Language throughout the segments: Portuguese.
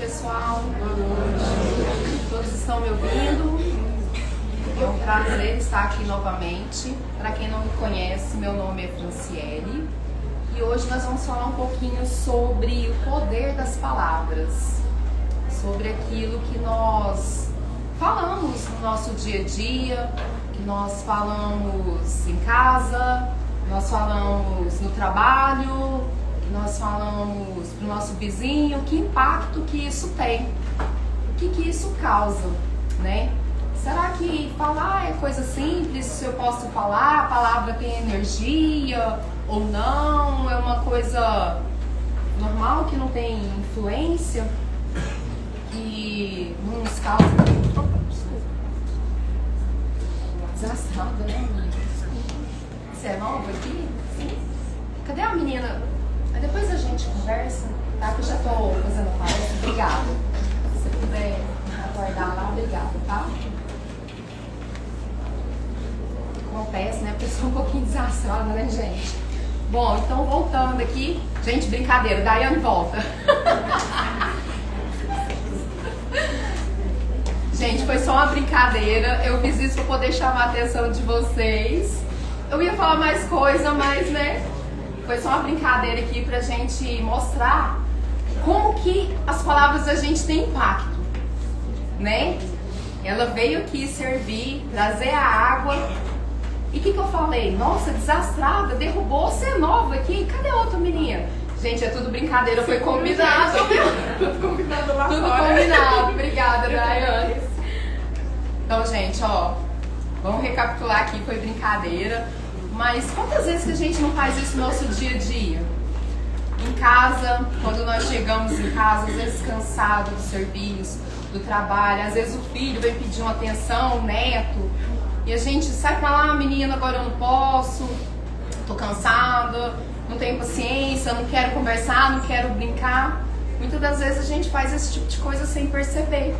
pessoal. Boa noite. Todos estão me ouvindo? É um prazer estar aqui novamente. Para quem não me conhece, meu nome é Franciele e hoje nós vamos falar um pouquinho sobre o poder das palavras, sobre aquilo que nós falamos no nosso dia a dia, que nós falamos em casa, nós falamos no trabalho, nós falamos para o nosso vizinho, que impacto que isso tem, o que isso causa, né? Será que falar é coisa simples, se eu posso falar, a palavra tem energia ou não, é uma coisa normal que não tem influência, que não nos causa... Desastrada, né, amiga? Você é nova aqui? Sim? Cadê a menina? Depois a gente conversa, tá? Que eu já tô fazendo palestra. Obrigada. Se você puder aguardar lá, obrigada, tá? Acontece, né? A pessoa um pouquinho desastrada, né, gente? Bom, então voltando aqui. Gente, brincadeira, Daiane volta. Gente, foi só uma brincadeira. Eu fiz isso pra poder chamar a atenção de vocês. Eu ia falar mais coisa, mas, né? Foi só uma brincadeira aqui pra gente mostrar como que as palavras da gente têm impacto, né? Ela veio aqui servir, trazer a água. E o que eu falei? Nossa, desastrada, derrubou, você é nova aqui. Cadê a outra menina? Gente, é tudo brincadeira, foi combinado. Tudo combinado lá Tudo fora. Combinado, obrigada, Daiane. Então, gente, ó, vamos recapitular aqui, foi brincadeira. Mas quantas vezes que a gente não faz isso no nosso dia a dia? Em casa, quando nós chegamos em casa, às vezes cansado do serviço, do trabalho, às vezes o filho vem pedir uma atenção, o neto, e a gente sai pra lá, menina, agora eu não posso, tô cansada, não tenho paciência, não quero conversar, não quero brincar. Muitas das vezes a gente faz esse tipo de coisa sem perceber.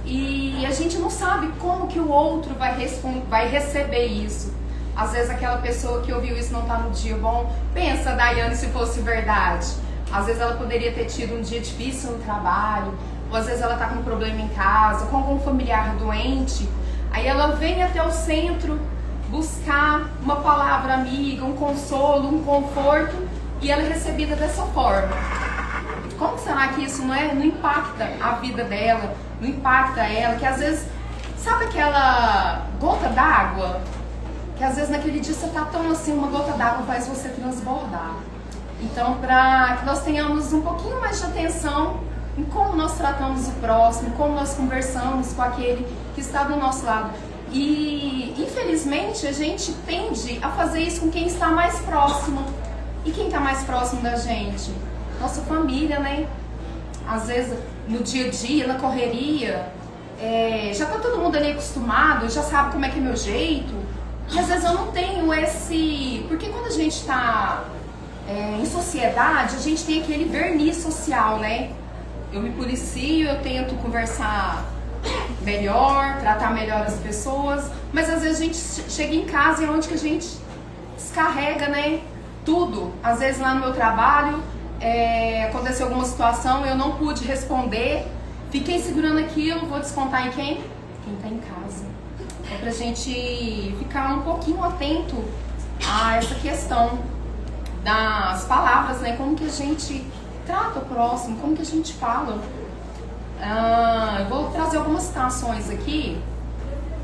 E a gente não sabe como que o outro vai receber isso. Às vezes aquela pessoa que ouviu isso não tá no dia bom. Pensa, Daiane, se fosse verdade. Às vezes ela poderia ter tido um dia difícil no trabalho, ou às vezes ela tá com um problema em casa, com algum familiar doente. Aí ela vem até o centro buscar uma palavra amiga, um consolo, um conforto, e ela é recebida dessa forma. Como será que isso não impacta a vida dela, não impacta ela, que às vezes, sabe aquela gota d'água? Que às vezes naquele dia você tá tão assim, uma gota d'água faz você transbordar. Então, para que nós tenhamos um pouquinho mais de atenção em como nós tratamos o próximo, como nós conversamos com aquele que está do nosso lado. E, infelizmente, a gente tende a fazer isso com quem está mais próximo. E quem está mais próximo da gente? Nossa família, né? Às vezes, no dia a dia, na correria, já tá todo mundo ali acostumado, já sabe como é que é meu jeito. E às vezes eu não tenho esse... Porque quando a gente está em sociedade, a gente tem aquele verniz social, né? Eu me policio, eu tento conversar melhor, tratar melhor as pessoas, mas às vezes a gente chega em casa e é onde que a gente descarrega, né? Tudo. Às vezes lá no meu trabalho, aconteceu alguma situação, eu não pude responder, fiquei segurando aquilo, vou descontar em quem? Quem tá em casa. É pra gente ficar um pouquinho atento a essa questão das palavras, né? Como que a gente trata o próximo, como que a gente fala. Eu vou trazer algumas citações aqui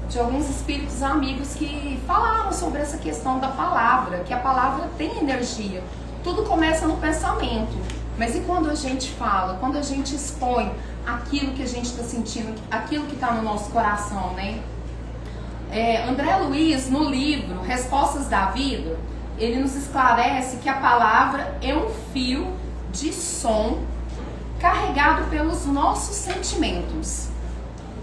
de alguns espíritos amigos que falaram sobre essa questão da palavra, que a palavra tem energia. Tudo começa no pensamento, mas e quando a gente fala, quando a gente expõe aquilo que a gente está sentindo, aquilo que está no nosso coração, né? André Luiz, no livro Respostas da Vida, ele nos esclarece que a palavra é um fio de som carregado pelos nossos sentimentos.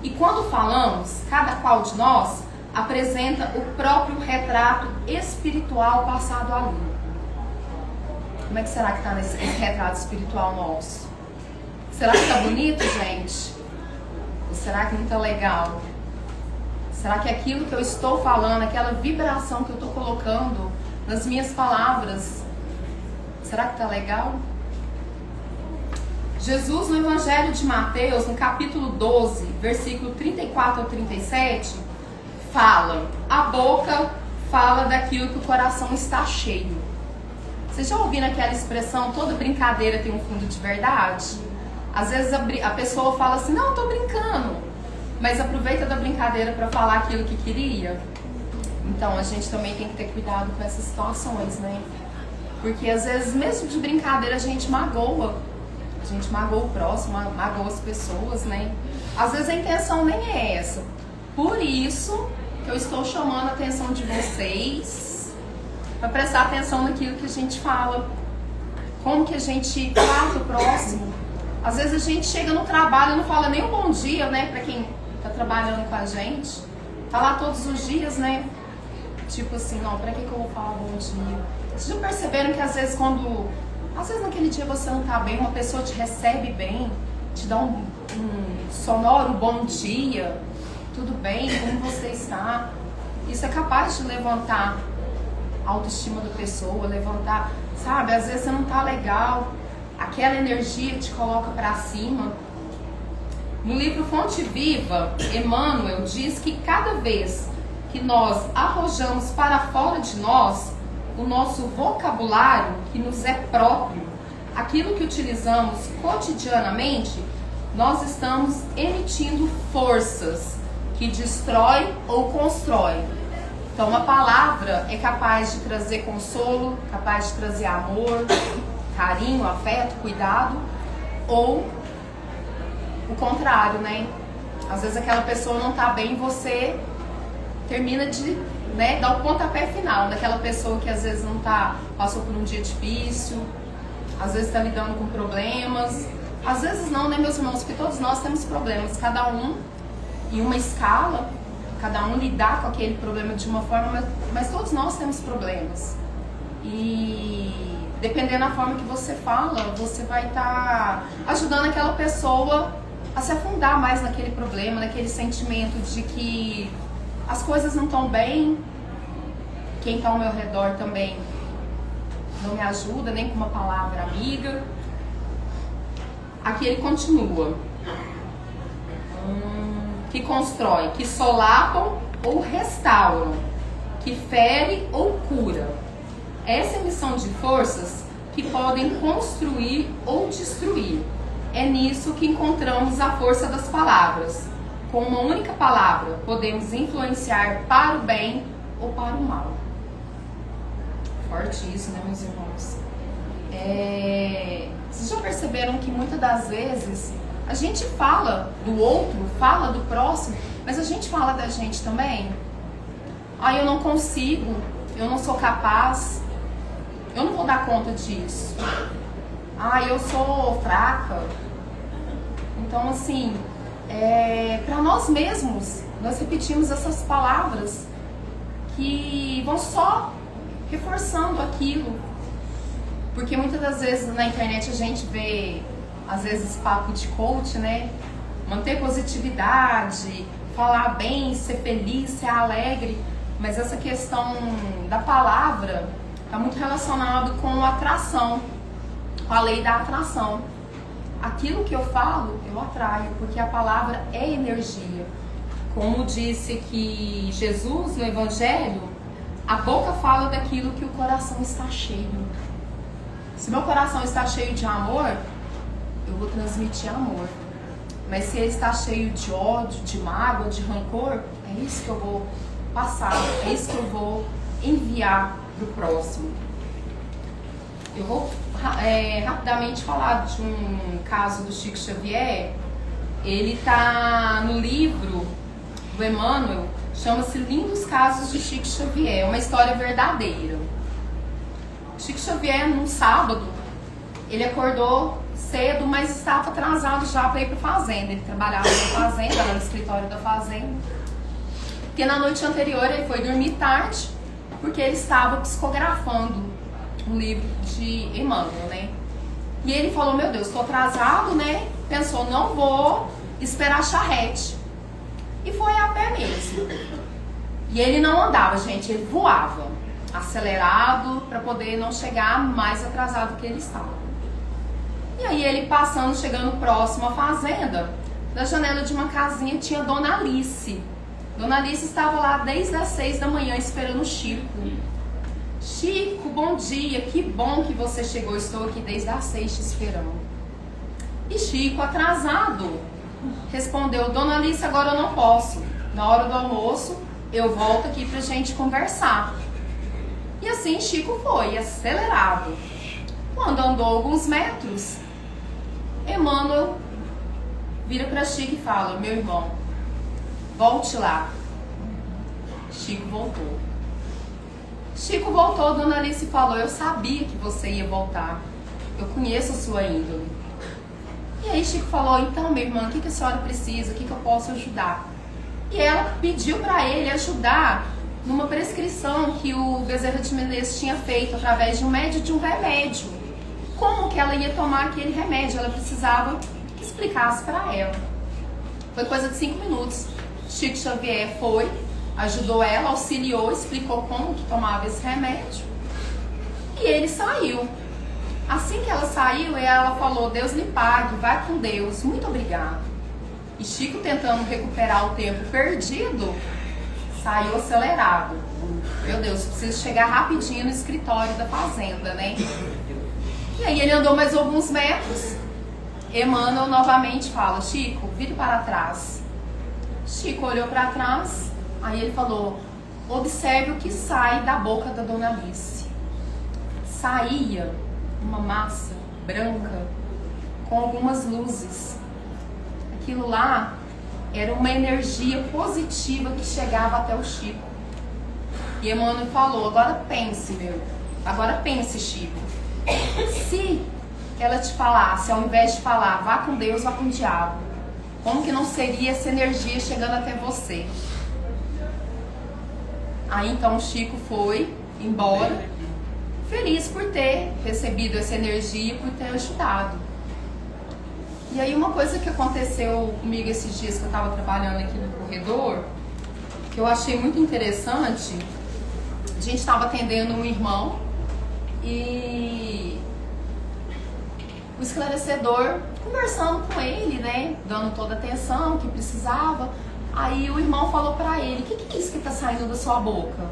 E quando falamos, cada qual de nós apresenta o próprio retrato espiritual passado ali. Como é que será que está nesse retrato espiritual nosso? Será que está bonito, gente? Ou será que não está legal? Será que aquilo que eu estou falando, aquela vibração que eu estou colocando nas minhas palavras, será que está legal? Jesus, no Evangelho de Mateus, no capítulo 12, versículo 34 ao 37, fala: a boca fala daquilo que o coração está cheio. Vocês já ouviram aquela expressão, toda brincadeira tem um fundo de verdade? Às vezes a pessoa fala assim, não, eu tô brincando, mas aproveita da brincadeira para falar aquilo que queria. Então a gente também tem que ter cuidado com essas situações, né? Porque às vezes, mesmo de brincadeira, a gente magoa. A gente magoa o próximo, magoa as pessoas, né? Às vezes a intenção nem é essa. Por isso que eu estou chamando a atenção de vocês para prestar atenção naquilo que a gente fala. Como que a gente trata o próximo. Às vezes a gente chega no trabalho e não fala nem um bom dia, né? Para quem tá trabalhando com a gente. Tá lá todos os dias, né? Tipo assim, não, pra que eu vou falar bom dia? Vocês já perceberam que às vezes às vezes naquele dia você não tá bem, uma pessoa te recebe bem, te dá um sonoro bom dia, tudo bem, como você está? Isso é capaz de levantar a autoestima da pessoa, levantar, sabe? Às vezes você não tá legal, aquela energia te coloca pra cima. No livro Fonte Viva, Emmanuel diz que cada vez que nós arrojamos para fora de nós o nosso vocabulário que nos é próprio, aquilo que utilizamos cotidianamente, nós estamos emitindo forças que destrói ou constrói. Então a palavra é capaz de trazer consolo, capaz de trazer amor, carinho, afeto, cuidado, ou o contrário, né? Às vezes aquela pessoa não tá bem, você termina de, né, dar o pontapé final daquela pessoa que às vezes não tá, passou por um dia difícil, às vezes tá lidando com problemas, às vezes não, né, meus irmãos, porque todos nós temos problemas, cada um em uma escala, cada um lidar com aquele problema de uma forma, mas todos nós temos problemas. E dependendo da forma que você fala, você vai estar ajudando aquela pessoa a se afundar mais naquele problema, naquele sentimento de que as coisas não estão bem, quem está ao meu redor também não me ajuda, nem com uma palavra amiga. Aqui ele continua. Que constrói, que solapam ou restauram, que fere ou cura. Essa emissão de forças que podem construir ou destruir. É nisso que encontramos a força das palavras. Com uma única palavra, podemos influenciar para o bem ou para o mal. Forte isso, né, meus irmãos? Vocês já perceberam que muitas das vezes a gente fala do outro, fala do próximo, mas a gente fala da gente também? Eu não consigo, eu não sou capaz, eu não vou dar conta disso. Eu sou fraca. Então, assim, para nós mesmos, nós repetimos essas palavras que vão só reforçando aquilo. Porque muitas das vezes na internet a gente vê, às vezes, papo de coach, né? Manter positividade, falar bem, ser feliz, ser alegre. Mas essa questão da palavra está muito relacionado com a atração, com a lei da atração. Aquilo que eu falo, eu atraio, porque a palavra é energia. Como disse que Jesus no Evangelho, a boca fala daquilo que o coração está cheio. Se meu coração está cheio de amor, eu vou transmitir amor. Mas se ele está cheio de ódio, de mágoa, de rancor, é isso que eu vou passar, é isso que eu vou enviar para o próximo. Eu vou rapidamente falar de um caso do Chico Xavier. Ele está no livro do Emmanuel, chama-se Lindos Casos de Chico Xavier, uma história verdadeira. Chico Xavier, num sábado, ele acordou cedo, mas estava atrasado já para ir para a fazenda. Ele trabalhava na fazenda, era no escritório da fazenda. Porque na noite anterior ele foi dormir tarde, porque ele estava psicografando um livro de Emmanuel, né? E ele falou, meu Deus, estou atrasado, né? Pensou, não vou esperar a charrete. E foi a pé mesmo. E ele não andava, gente, ele voava, acelerado, para poder não chegar mais atrasado que ele estava. E aí ele passando, chegando próximo à fazenda, na janela de uma casinha tinha Dona Alice. Dona Alice estava lá desde as 6 da manhã esperando o Chico. Chico, bom dia, que bom que você chegou, estou aqui desde as 6 te esperando. E Chico, atrasado, respondeu, Dona Alice, agora eu não posso. Na hora do almoço, eu volto aqui pra gente conversar. E assim Chico foi, acelerado. Quando andou alguns metros, Emmanuel vira para Chico e fala, meu irmão, volte lá. Chico voltou. Chico voltou, Dona Alice falou, eu sabia que você ia voltar. Eu conheço a sua índole. E aí Chico falou, então, minha irmã, o que a senhora precisa? O que eu posso ajudar? E ela pediu para ele ajudar numa prescrição que o Bezerra de Menezes tinha feito através de um médium de um remédio. Como que ela ia tomar aquele remédio? Ela precisava que explicasse para ela. Foi coisa de 5 minutos. Chico Xavier foi, ajudou ela, auxiliou, explicou como que tomava esse remédio. E ele saiu. Assim que ela saiu, ela falou, Deus lhe pague, vai com Deus, muito obrigado. E Chico, tentando recuperar o tempo perdido, saiu acelerado. Meu Deus, preciso chegar rapidinho no escritório da fazenda, né? E aí ele andou mais alguns metros. Emmanuel novamente fala, Chico, vire para trás. Chico olhou para trás, aí ele falou, observe o que sai da boca da Dona Alice. Saía uma massa branca com algumas luzes. Aquilo lá era uma energia positiva que chegava até o Chico. E Emmanuel falou, agora pense, Chico. Se ela te falasse, ao invés de falar, vá com Deus, vá com o diabo, como que não seria essa energia chegando até você? Aí então o Chico foi embora, feliz por ter recebido essa energia e por ter ajudado. E aí uma coisa que aconteceu comigo esses dias que eu estava trabalhando aqui no corredor, que eu achei muito interessante, a gente estava atendendo um irmão e o esclarecedor conversando com ele, né, dando toda a atenção que precisava. Aí o irmão falou pra ele, o que é isso que tá saindo da sua boca?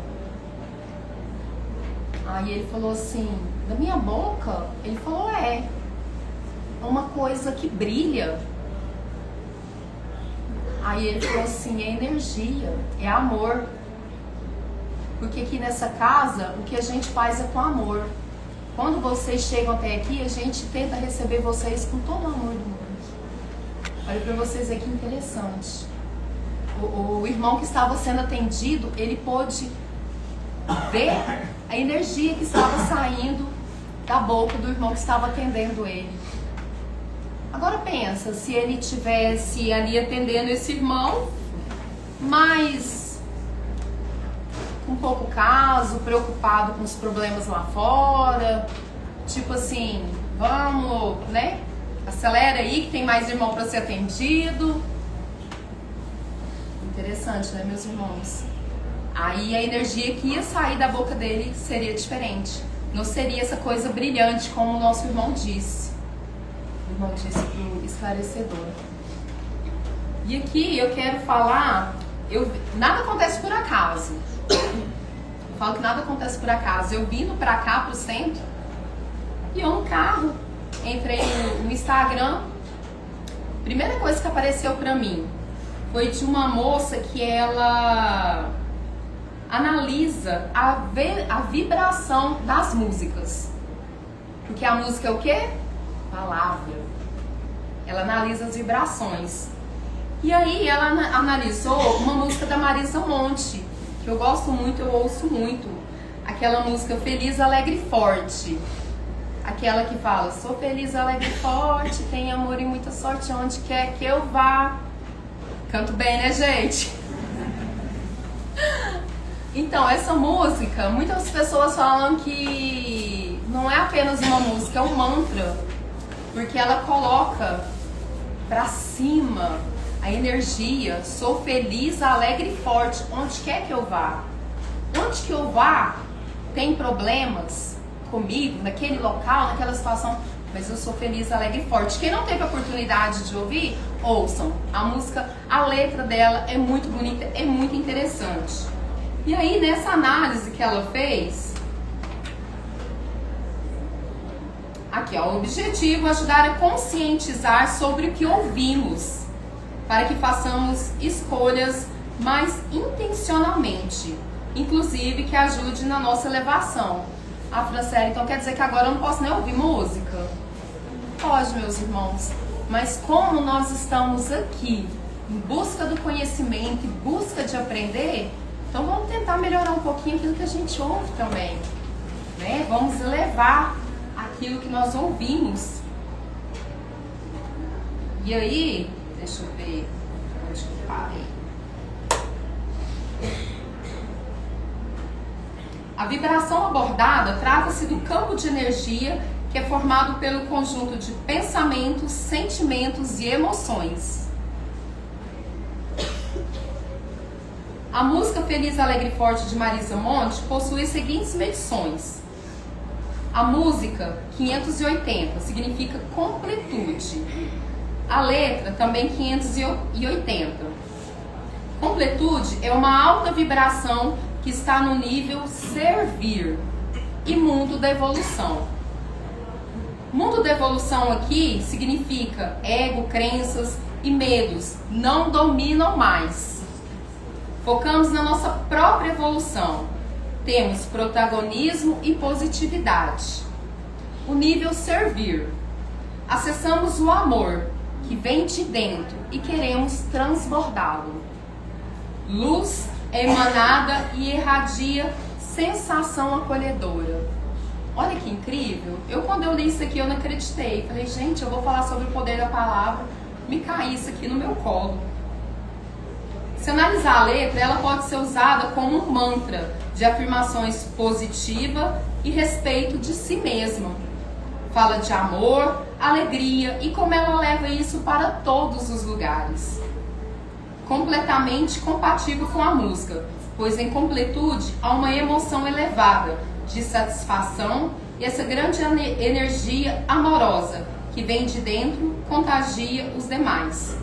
Aí ele falou assim, da minha boca? Ele falou, é uma coisa que brilha. Aí ele falou assim, é energia, é amor. Porque aqui nessa casa, o que a gente faz é com amor. Quando vocês chegam até aqui, a gente tenta receber vocês com todo o amor do mundo. Olha pra vocês ver que interessante. O irmão que estava sendo atendido, ele pôde ver a energia que estava saindo da boca do irmão que estava atendendo ele. Agora pensa, se ele tivesse ali atendendo esse irmão, mas com pouco caso, preocupado com os problemas lá fora, tipo assim, vamos, né? Acelera aí que tem mais irmão para ser atendido. Interessante, né, meus irmãos? Aí a energia que ia sair da boca dele seria diferente. Não seria essa coisa brilhante como o nosso irmão disse. O irmão disse pro esclarecedor. E aqui eu quero falar, nada acontece por acaso. Eu falo que nada acontece por acaso. Eu vindo pra cá, pro centro, e eu no carro, entrei no Instagram. Primeira coisa que apareceu pra mim foi de uma moça que ela analisa a vibração das músicas. Porque a música é o quê? Palavra. Ela analisa as vibrações. E aí ela analisou uma música da Marisa Monte, que eu gosto muito, eu ouço muito. Aquela música Feliz, Alegre e Forte. Aquela que fala, sou feliz, alegre e forte, tenho amor e muita sorte onde quer que eu vá. Canto bem, né, gente? Então, essa música, muitas pessoas falam que não é apenas uma música, é um mantra. Porque ela coloca pra cima a energia, sou feliz, alegre e forte, onde quer que eu vá. Onde que eu vá, tem problemas comigo, naquele local, naquela situação, mas eu sou feliz, alegre e forte. Quem não teve a oportunidade de ouvir, ouçam. A música, a letra dela é muito bonita, é muito interessante. E aí, nessa análise que ela fez, aqui, ó, o objetivo é ajudar a conscientizar sobre o que ouvimos, para que façamos escolhas mais intencionalmente, inclusive que ajude na nossa elevação. A Franciele, então quer dizer que agora eu não posso nem ouvir música? Pode, meus irmãos, mas como nós estamos aqui em busca do conhecimento, em busca de aprender, então vamos tentar melhorar um pouquinho aquilo que a gente ouve também, né? Vamos elevar aquilo que nós ouvimos. E aí, deixa eu ver onde que eu parei. A vibração abordada trata-se do campo de energia que é formado pelo conjunto de pensamentos, sentimentos e emoções. A música Feliz, Alegre e Forte de Marisa Monte possui as seguintes medições. A música 580 significa completude. A letra também 580. Completude é uma alta vibração que está no nível servir e mundo da evolução. Mundo da evolução aqui significa ego, crenças e medos não dominam mais. Focamos na nossa própria evolução. Temos protagonismo e positividade. O nível servir. Acessamos o amor que vem de dentro e queremos transbordá-lo. Luz é emanada e irradia sensação acolhedora. Olha que incrível. Quando eu li isso aqui, eu não acreditei. Falei, gente, eu vou falar sobre o poder da palavra. Me caiu isso aqui no meu colo. Se analisar a letra, ela pode ser usada como um mantra de afirmações positiva e respeito de si mesma. Fala de amor, alegria e como ela leva isso para todos os lugares. Completamente compatível com a música, pois em completude há uma emoção elevada de satisfação e essa grande energia amorosa que vem de dentro contagia os demais.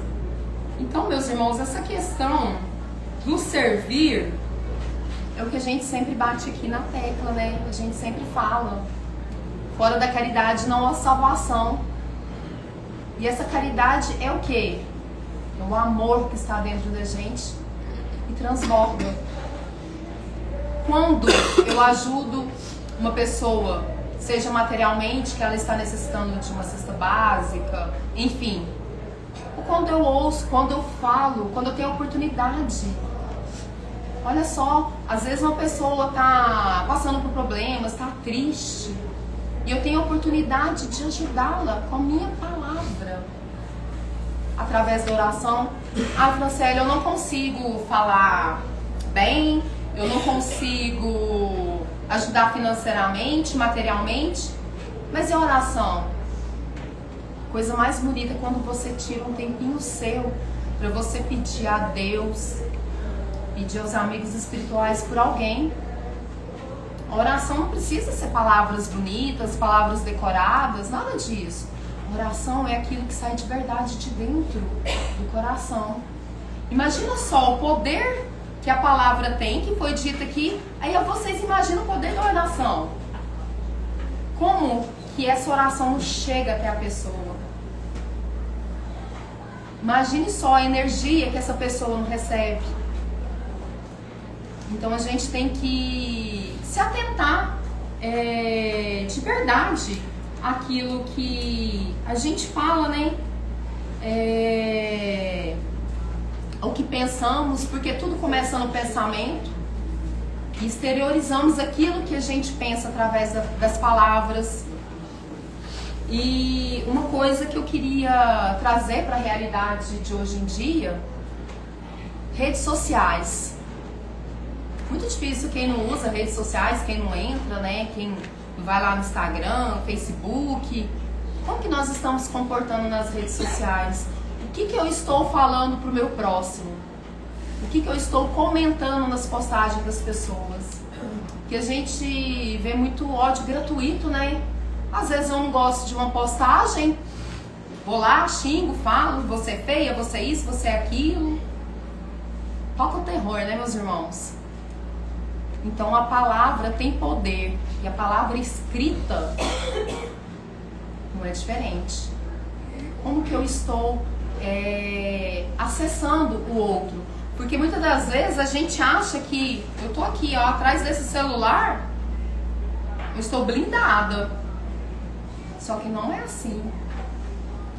Então, meus irmãos, essa questão do servir é o que a gente sempre bate aqui na tecla, né? A gente sempre fala. Fora da caridade não há salvação. E essa caridade é o quê? É o amor que está dentro da gente e transborda. Quando eu ajudo uma pessoa, seja materialmente, que ela está necessitando de uma cesta básica, enfim. Ou quando eu ouço, quando eu falo, quando eu tenho oportunidade. Olha só, às vezes uma pessoa está passando por problemas, está triste. E eu tenho a oportunidade de ajudá-la com a minha palavra. Através da oração. Ah, Franciele, eu não consigo falar bem, eu não consigo ajudar financeiramente, materialmente, mas e a oração? Coisa mais bonita é quando você tira um tempinho seu para você pedir a Deus, pedir aos amigos espirituais por alguém. A oração não precisa ser palavras bonitas, palavras decoradas, nada disso. Oração é aquilo que sai de verdade de dentro do coração. Imagina só o poder que a palavra tem, que foi dita aqui. Aí vocês imaginam o poder da oração. Como que essa oração chega até a pessoa? Imagine só a energia que essa pessoa não recebe. Então a gente tem que se atentar de verdade aquilo que a gente fala, né? O que pensamos, porque tudo começa no pensamento. E exteriorizamos aquilo que a gente pensa através das palavras. E uma coisa que eu queria trazer para a realidade de hoje em dia, redes sociais. Muito difícil quem não usa redes sociais, quem não entra, né? Quem vai lá no Instagram, Facebook. Como que nós estamos se comportando nas redes sociais? O que eu estou falando pro meu próximo? O que eu estou comentando nas postagens das pessoas? Que a gente vê muito ódio gratuito, né? Às vezes eu não gosto de uma postagem, vou lá, xingo, falo, você é feia, você é isso, você é aquilo. Falta o terror, né, meus irmãos? Então a palavra tem poder e a palavra escrita não é diferente. Como que eu estou acessando o outro? Porque muitas das vezes a gente acha que eu tô aqui, ó, atrás desse celular, eu estou blindada. Só que não é assim.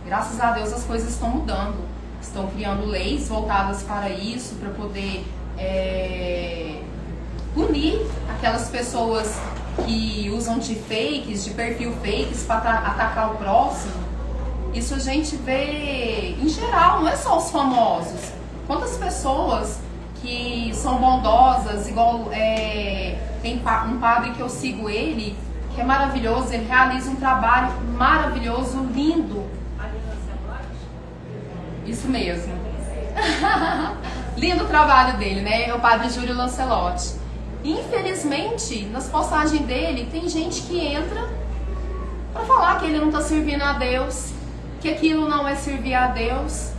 Graças a Deus as coisas estão mudando. Estão criando leis voltadas para isso, para poder punir aquelas pessoas que usam de fakes, de perfil fakes para atacar o próximo. Isso a gente vê em geral, não é só os famosos. Quantas pessoas que são bondosas, igual tem um padre que eu sigo ele, que é maravilhoso, ele realiza um trabalho maravilhoso, lindo. Isso mesmo. Lindo o trabalho dele, né? É o padre Júlio Lancelotti. Infelizmente, nas postagens dele, tem gente que entra para falar que ele não está servindo a Deus, que aquilo não é servir a Deus,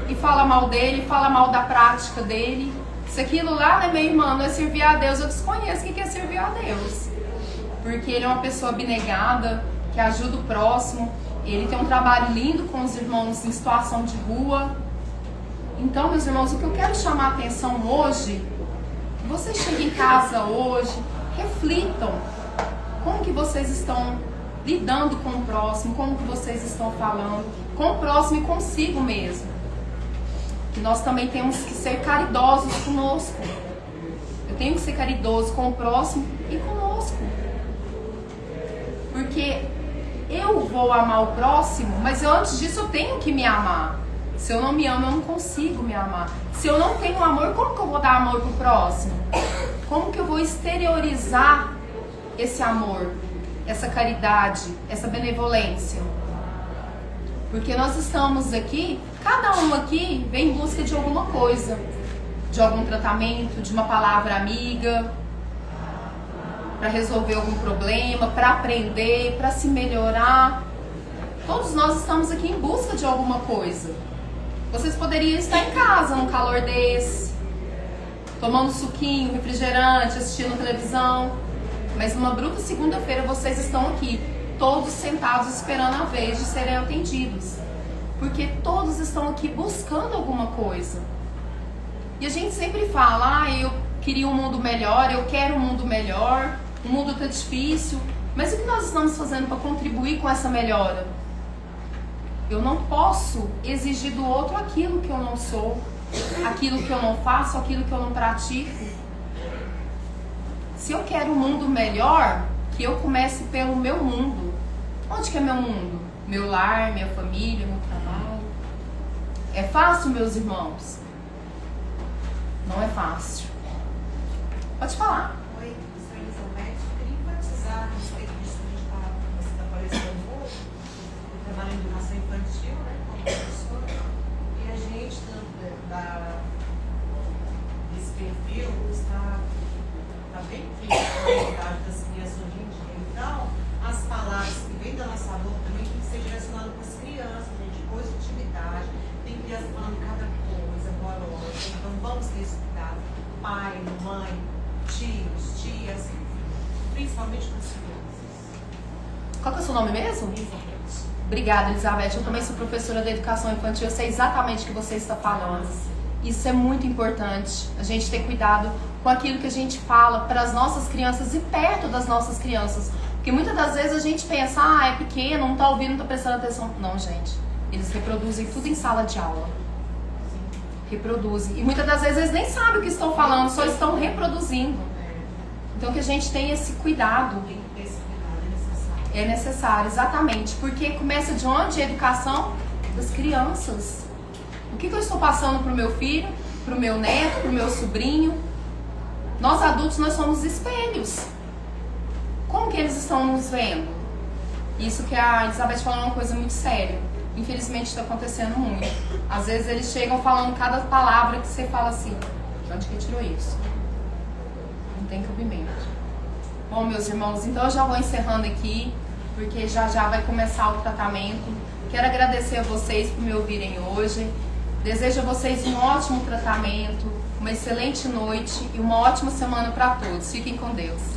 e fala mal dele, fala mal da prática dele. Se aquilo lá, né, meu irmão, não é servir a Deus, eu desconheço o que é servir a Deus. Porque ele é uma pessoa abnegada, que ajuda o próximo, ele tem um trabalho lindo com os irmãos em situação de rua. Então, meus irmãos, o que eu quero chamar a atenção hoje, que vocês cheguem em casa hoje, reflitam como que vocês estão lidando com o próximo, como que vocês estão falando com o próximo e consigo mesmo. Que nós também temos que ser caridosos conosco. Eu tenho que ser caridoso com o próximo e conosco. Porque eu vou amar o próximo, mas antes disso eu tenho que me amar. Se eu não me amo, eu não consigo me amar. Se eu não tenho amor, como que eu vou dar amor pro próximo? Como que eu vou exteriorizar esse amor, essa caridade, essa benevolência? Porque nós estamos aqui, cada um aqui vem em busca de alguma coisa, de algum tratamento, de uma palavra amiga, para resolver algum problema, para aprender, para se melhorar. Todos nós estamos aqui em busca de alguma coisa. Vocês poderiam estar em casa num calor desse, tomando suquinho, refrigerante, assistindo televisão, mas numa bruta segunda-feira vocês estão aqui, todos sentados esperando a vez de serem atendidos, porque todos estão aqui buscando alguma coisa. E a gente sempre fala, eu queria um mundo melhor, eu quero um mundo melhor, o mundo está difícil, mas o que nós estamos fazendo para contribuir com essa melhora? Eu não posso exigir do outro aquilo que eu não sou, aquilo que eu não faço, aquilo que eu não pratico. Se eu quero um mundo melhor, que eu comece pelo meu mundo. Onde que é meu mundo? Meu lar, minha família, meu trabalho. É fácil, meus irmãos? Não é fácil. Pode falar. Oi, sou Elizabeth. Queria enfatizar a respeito disso que você está aparecendo hoje. Eu trabalho em educação infantil, né, como professora. E a gente, desse perfil, está bem feito a realidade das crianças hoje em dia. Então, as palavras que vêm da nossa boca também tem que ser direcionadas para as crianças, gente, positividade. Tem criança falando cada coisa horrorosa. Então, vamos ter esse cuidado. Pai, mãe, tios, tias, principalmente com as crianças. Qual que é o seu nome mesmo? Elizabeth. Obrigada, Elizabeth. Eu também sou professora de educação infantil. Eu sei exatamente o que você está falando. Isso é muito importante. A gente ter cuidado com aquilo que a gente fala para as nossas crianças e perto das nossas crianças. Porque muitas das vezes a gente pensa, é pequeno, não está ouvindo, não está prestando atenção. Não, gente. Eles reproduzem tudo em sala de aula. Reproduzem. E muitas das vezes eles nem sabem o que estão falando, só estão reproduzindo. Então que a gente tenha esse cuidado. Tem que ter esse cuidado, é necessário. É necessário, exatamente. Porque começa de onde? A educação das crianças. O que eu estou passando para o meu filho, para o meu neto, para o meu sobrinho? Nós adultos, nós somos espelhos. Como que eles estão nos vendo? Isso que a Elizabeth falou é uma coisa muito séria. Infelizmente está acontecendo muito. Às vezes eles chegam falando cada palavra que você fala assim, de onde que tirou isso? Não tem cabimento. Bom, meus irmãos, então eu já vou encerrando aqui. porque já já vai começar o tratamento. Quero agradecer a vocês por me ouvirem hoje. Desejo a vocês um ótimo tratamento, uma excelente noite e uma ótima semana para todos. Fiquem com Deus.